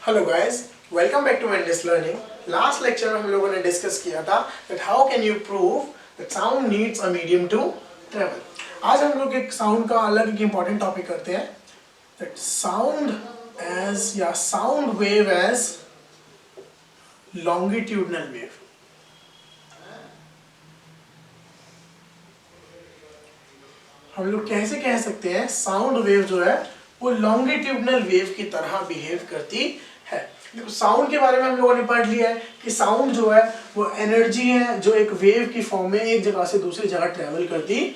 Hello guys, welcome back to Endless Learning. Last lecture में हम लोगों ने डिस्कस किया था that how can you prove that sound needs a medium to travel. आज हम लोग एक साउंड का अलग एक इंपॉर्टेंट टॉपिक करते हैं दैट साउंड एज या sound wave as longitudinal wave. हम लोग कैसे कह सकते हैं साउंड वेव जो है वो लॉन्गिट्यूडनल वेव की तरह बिहेव करती है। साउंड के बारे में हम लोगों ने पढ़ लिया है कि साउंड जो है वो एनर्जी है जो एक वेव की फॉर्म में एक जगह से दूसरी जगह ट्रेवल करती है।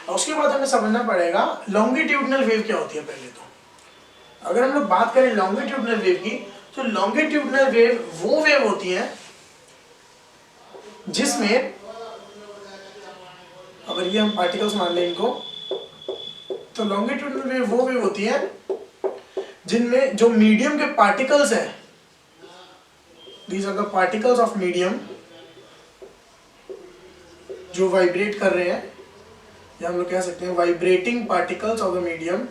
और उसके बाद हमें समझना पड़ेगा लॉन्गिट्यूडनल वेव क्या होती है। पहले तो अगर हम लोग बात करें लॉन्गिट्यूडनल वेव की, तो लॉन्गिट्यूडनल वेव वो वेव होती है जिसमें, अगर ये हम पार्टिकल्स मान लें इनको, तो लॉन्गिट्यूडनल वेव वो वेव होती है जिनमें जो मीडियम के पार्टिकल्स हैं, these are the particles of medium जो वाइब्रेट कर रहे हैं, या हम लोग कह सकते हैं vibrating particles of the medium.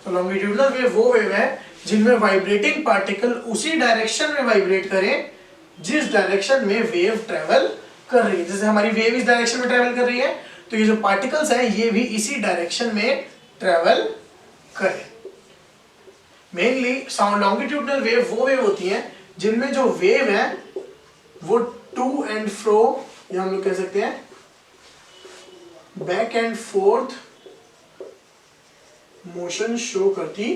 तो लॉन्गिट्यूडनल वेव वो वेव है जिनमें वाइब्रेटिंग पार्टिकल उसी डायरेक्शन में वाइब्रेट करें जिस डायरेक्शन में वेव ट्रेवल कर रही है। जैसे हमारी वेव इस डायरेक्शन में ट्रेवल कर रही है, तो ये जो पार्टिकल्स हैं ये भी इसी डायरेक्शन में ट्रेवल करें। मेनली साउंड लॉन्गिट्यूडनल वेव वो वेव होती हैं जिनमें जो वेव है वो टू एंड फ्रो, या हम लोग कह सकते हैं back and fourth motion show करती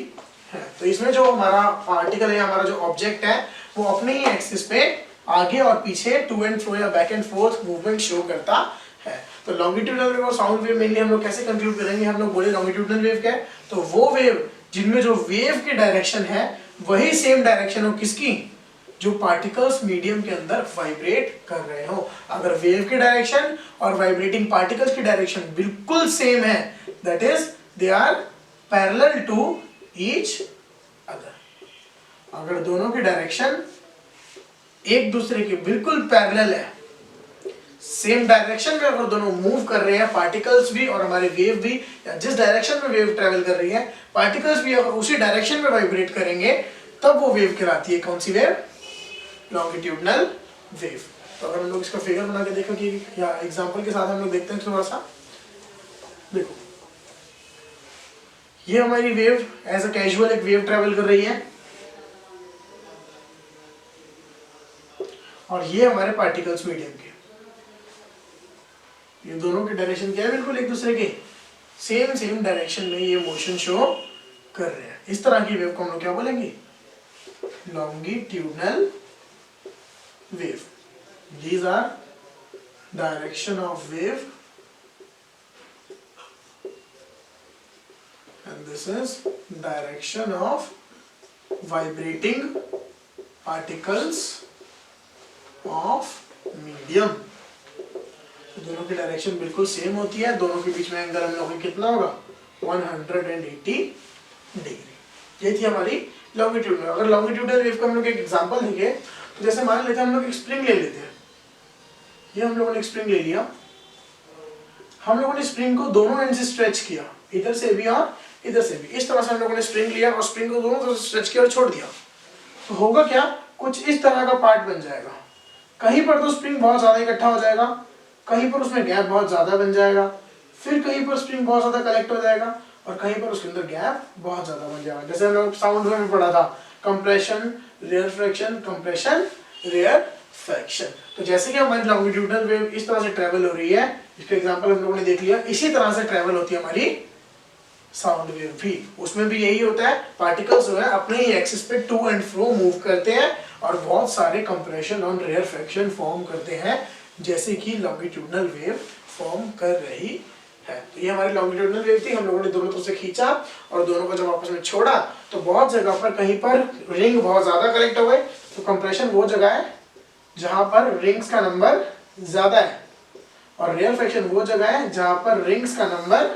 है। तो इसमें जो हमारा पार्टिकल है, हमारा जो ऑब्जेक्ट है, वो अपने ही एक्सिस पे आगे और पीछे टू एंड फ्रो या back and fourth movement show करता है। तो लॉन्गिट्यूडनल वेव और साउंड वेव मेनली हम लोग कैसे कंप्यूट करेंगे। हम लोग बोले लॉन्गिट्यूडनल वेव क्या है, तो वो वेव जिनमें जो वेव की डायरेक्शन है वही सेम डायरेक्शन हो किसकी, जो पार्टिकल्स मीडियम के अंदर वाइब्रेट कर रहे हो। अगर वेव की डायरेक्शन और वाइब्रेटिंग पार्टिकल्स की डायरेक्शन बिल्कुल सेम है, that is they are parallel to each other. अगर दोनों की डायरेक्शन एक दूसरे के बिल्कुल पैरेलल है, सेम डायरेक्शन में अगर दोनों मूव कर रहे हैं, पार्टिकल्स भी और हमारे वेव भी, या जिस डायरेक्शन में वेव ट्रेवल कर रही है पार्टिकल्स भी अगर उसी डायरेक्शन में वाइब्रेट करेंगे, तब वो वेव कहलाती है कौन सी वेव, लॉन्गिट्यूडनल वेव। तो अगर हम लोग इसका फिगर बना के देखो कि, या एग्जांपल के साथ हम लोग देखते हैं थोड़ा सा। देखो ये हमारी वेव एज अ कैजुअल एक वेव ट्रेवल कर रही है, और ये हमारे पार्टिकल्स मीडियम के, ये दोनों की डायरेक्शन क्या है, बिल्कुल एक दूसरे के सेम डायरेक्शन में ये मोशन शो कर रहे हैं। इस तरह की वेव को हम लोग क्या बोलेंगे, longitudinal wave. These are direction of wave and this is direction of vibrating particles of medium। दोनों की डायरेक्शन बिल्कुल सेम होती है, दोनों के बीच में एंगल हम लोगों को कितना होगा, 180 डिग्री। ये थी हमारी लॉन्गिट्यूडनल। अगर लॉन्गिट्यूडनल वेव का हम लोग एक एग्जांपल देंगे, तो जैसे मान लेते हैं हम लोग एक स्प्रिंग ले लेते हैं। ये हम लोगों ने स्प्रिंग ले लिया, हम लोगों ने स्प्रिंग को दोनों एंड से स्ट्रेच किया, इधर से भी और इधर से भी। इस तरह से हम लोगों ने स्प्रिंग लिया और स्प्रिंग को दोनों तरफ से स्ट्रेच किया और छोड़ दिया, तो होगा क्या, कुछ इस तरह का पार्ट बन जाएगा। कहीं पर तो स्प्रिंग बहुत ज्यादा इकट्ठा हो जाएगा, कहीं पर उसमें गैप बहुत ज्यादा बन जाएगा, फिर कहीं पर स्प्रिंग बहुत ज्यादा कलेक्ट हो जाएगा, और कहीं पर उसके अंदर गैप बहुत ज्यादा बन जाएगा। जैसे हम लोग साउंड में पढ़ा था, compression rarefaction, compression rarefaction. तो जैसे कि हमारी लॉन्गिट्यूडनल वेव इस तरह से ट्रेवल हो रही है, इसका एग्जांपल हम लोगों ने देख लिया, इसी तरह से ट्रेवल होती है हमारी साउंड वेव भी। उसमें भी यही होता है, पार्टिकल्स जो है अपने ही एक्सिस पे टू एंड फ्रो मूव करते हैं और बहुत सारे कंप्रेशन और रेयर फ्रैक्शन फॉर्म करते हैं, जैसे कि लॉन्गिट्यूडनल वेव फॉर्म कर रही है। तो ये हमारी लॉन्गिट्यूडनल वेव थी, हम लोगों ने दोनों तरफ से खींचा और दोनों को जब आपस में छोड़ा, तो बहुत जगह पर कहीं पर रिंग बहुत ज्यादा कलेक्ट हो गए, तो कंप्रेशन वो जगह है जहां पर रिंग्स का नंबर ज्यादा है, और रेयर फ्रैक्शन वो जगह है जहां पर रिंग्स का नंबर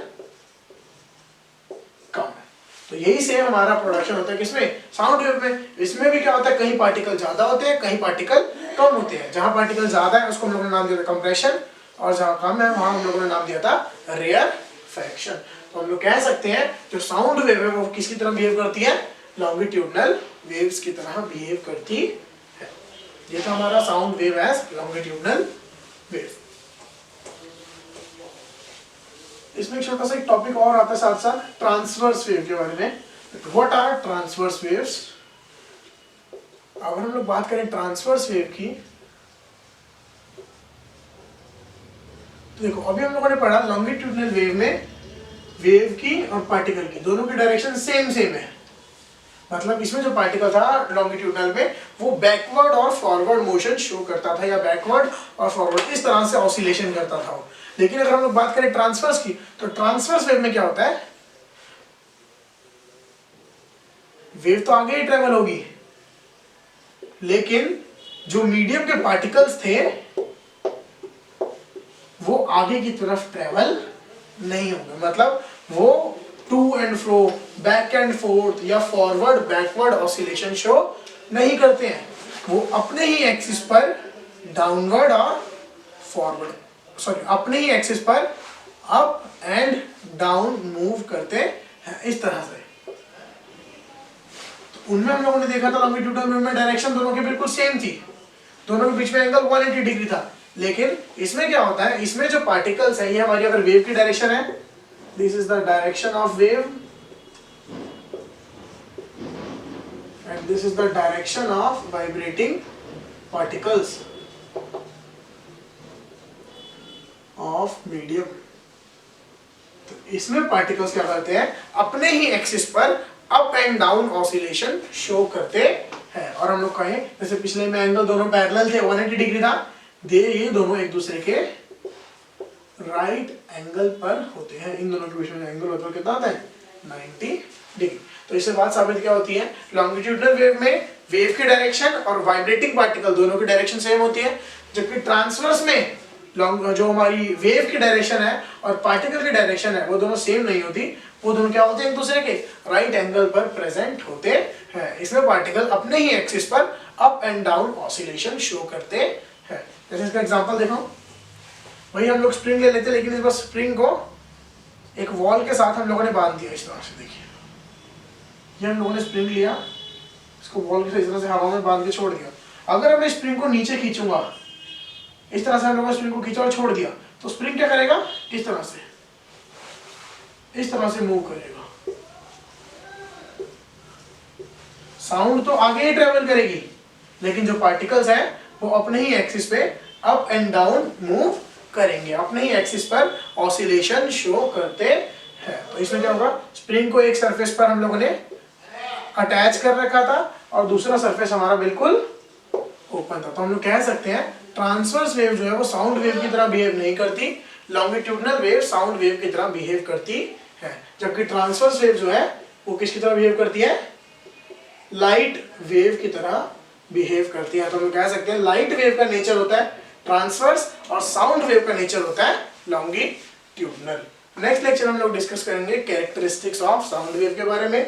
कम है। तो यही से हमारा प्रोडक्शन होता है किसमें, साउंड वेव में। इसमें भी क्या होता है, कहीं पार्टिकल ज्यादा होते हैं, कहीं पार्टिकल कम होते हैं। जहां पार्टिकल ज्यादा है उसको हम लोगों ने नाम दिया था कंप्रेशन, और जहां कम है वहां हम लोगों ने नाम दिया था रेयर फ्रैक्शन। तो हम लोग कह सकते हैं जो साउंड वेव है वो किसकी तरह बिहेव करती है, लॉन्गिट्यूडनल वेव्स की तरह बिहेव करती है। ये था हमारा sound wave as longitudinal wave. इसमें एक छोटा सा एक टॉपिक और आता है साथ साथ ट्रांसवर्स वेव के बारे में। What are transverse waves? अगर हम लोग बात करें ट्रांसवर्स वेव की, तो देखो अभी हम लोगों ने पढ़ा लॉन्गिट्यूडनल वेव में वेव की और पार्टिकल की दोनों की डायरेक्शन सेम सेम है। मतलब इसमें जो पार्टिकल था लॉन्गिट्यूडनल में वो बैकवर्ड और फॉरवर्ड मोशन शो करता था, या बैकवर्ड और फॉरवर्ड इस तरह से ऑसिलेशन करता था वो। लेकिन अगर हम लोग बात करें ट्रांसवर्स की, तो ट्रांसवर्स वेव में क्या होता है, वेव तो आगे ही ट्रेवल होगी, लेकिन जो मीडियम के पार्टिकल्स थे वो आगे की तरफ ट्रेवल नहीं होंगे। मतलब वो to and fro, back and forth या फॉरवर्ड बैकवर्ड ऑसिलेशन शो नहीं करते हैं। वो अपने ही एक्सिस पर डाउनवर्ड और फॉरवर्ड, सॉरी अपने ही एक्सिस पर अप एंड डाउन मूव करते हैं इस तरह से। तो उनमें हम लोगों ने देखा था लॉन्गिट्यूडनल वेव में डायरेक्शन दोनों की बिल्कुल सेम थी, दोनों के बीच में एंगल 180 डिग्री था। लेकिन इसमें क्या होता है, इसमें जो पार्टिकल्स है, ये हमारी अगर वेव की डायरेक्शन है, this is the direction of wave and this is the direction of vibrating particles of medium. तो इसमें पार्टिकल्स क्या करते हैं, अपने ही एक्सिस पर up and down oscillation show करते हैं। और हम लोग कहें जैसे पिछले में एंगल दोनों पैरेलल थे, 180 डिग्री था, ये दोनों एक दूसरे के राइट एंगल पर होते हैं। इन दोनों के बीच में एंगल होता है कितना होता है, 90 डिग्री। तो इससे बात साबित क्या होती है, लॉन्गिट्यूडनल वेव में वेव की डायरेक्शन और वाइब्रेटिंग पार्टिकल दोनों की डायरेक्शन सेम होती है, जबकि ट्रांसवर्स में जो हमारी वेव की डायरेक्शन है और पार्टिकल की डायरेक्शन है वो दोनों सेम नहीं होती। वो दोनों क्या होते हैं, एक दूसरे के राइट एंगल पर प्रेजेंट होते हैं। इसमें पार्टिकल अपने ही एक्सिस पर up and down oscillation show करते हैं। जैसे इसका एग्जांपल देखो, वही हम लोग स्प्रिंग ले लेते, लेकिन इस बार स्प्रिंग को एक वॉल के साथ हम लोगों ने बांध दिया इस तरह से। देखिए ये हम लोगों ने स्प्रिंग लिया, इसको वॉल के साथ इस तरह से हवा में बांध के छोड़ दिया। अगर मैं स्प्रिंग को नीचे खींचूंगा, इस तरह से हम लोगों ने स्प्रिंग को खींचा और छोड़ दिया, तो स्प्रिंग क्या करेगा, इस तरह से मूव करेगा। साउंड तो आगे ही ट्रेवल करेगी, लेकिन जो पार्टिकल्स हैं वो अपने ही एक्सिस पे अप एंड डाउन मूव करेंगे, अपने ही एक्सिस पर ऑसिलेशन शो करते हैं। तो इसमें क्या होगा, स्प्रिंग को एक सरफेस पर हम लोगों ने अटैच कर रखा था और दूसरा सरफेस हमारा बिल्कुल ओपन था। तो हम लोग कह सकते हैं ट्रांसवर्स वेव जो है वो साउंड वेव की तरह बिहेव नहीं करती, लॉन्गिट्यूडनल वेव साउंड वेव की तरह बिहेव करती है। जबकि ट्रांसवर्स वेव जो है वो किसकी तरह बिहेव करती है, लाइट वेव की तरह बिहेव करती है। तो हम कह सकते हैं लाइट वेव का नेचर होता है ट्रांसवर्स और साउंड वेव का नेचर होता है लॉन्गिट्यूडनल। नेक्स्ट लेक्चर हम लोग डिस्कस करेंगे कैरेक्टरिस्टिक्स ऑफ साउंड वेव के बारे में।